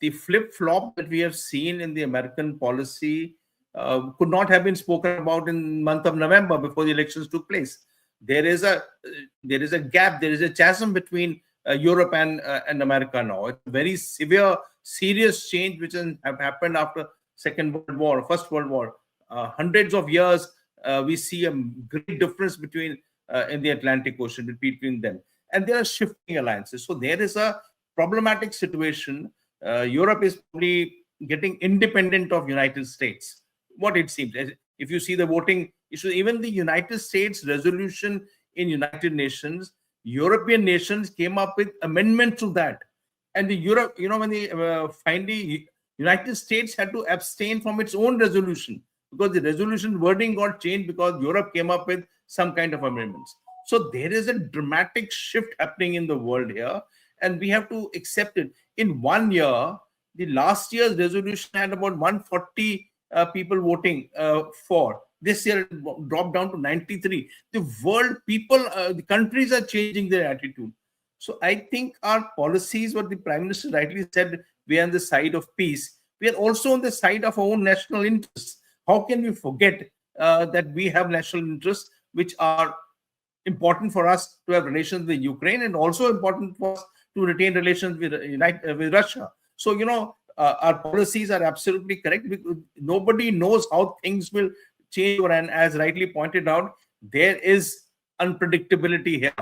the flip-flop that we have seen in the American policy could not have been spoken about in month of November before the elections took place. There is a gap, there is a chasm between Europe and America now. It's a very severe, serious change which have happened after Second World War, First World War. Hundreds of years, we see a great difference between in the Atlantic Ocean between them, and there are shifting alliances. So there is a problematic situation. Europe is probably getting independent of United States. What it seems, if you see the voting issue, even the United States resolution in United Nations, European nations came up with amendment to that, and the Europe, when they finally United States had to abstain from its own resolution because the resolution wording got changed because Europe came up with some kind of amendments. So there is a dramatic shift happening in the world here, and we have to accept it. In 1 year, the last year's resolution had about 140 people voting for. This year it dropped down to 93. The world people, the countries are changing their attitude. So I think our policies, what the Prime Minister rightly said, we are on the side of peace. We are also on the side of our own national interests. How can we forget that we have national interests which are important for us to have relations with Ukraine, and also important for us to retain relations with Russia. So, our policies are absolutely correct because nobody knows how things will change. And as rightly pointed out, there is unpredictability here.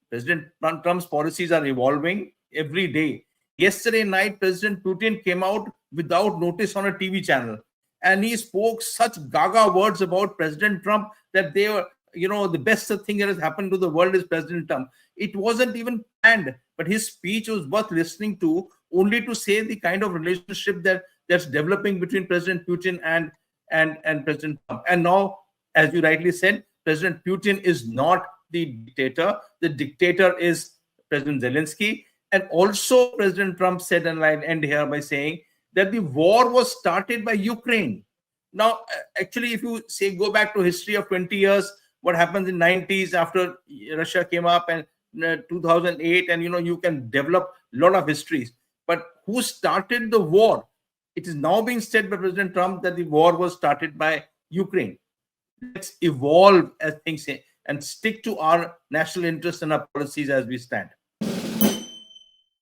President Trump's policies are evolving every day. Yesterday night, President Putin came out without notice on a TV channel, and he spoke such gaga words about President Trump that they were, the best thing that has happened to the world is President Trump. It wasn't even planned, but his speech was worth listening to, only to say the kind of relationship that's developing between President Putin and President Trump. And now, as you rightly said, President Putin is not the dictator. The dictator is President Zelensky. And also, President Trump said, and I'll end here by saying that the war was started by Ukraine. Now, actually, if you go back to history of 20 years, what happens in 90s after Russia came up, and 2008, and you can develop a lot of histories. But who started the war? It is now being said by President Trump that the war was started by Ukraine. Let's evolve as things say and stick to our national interests and our policies as we stand.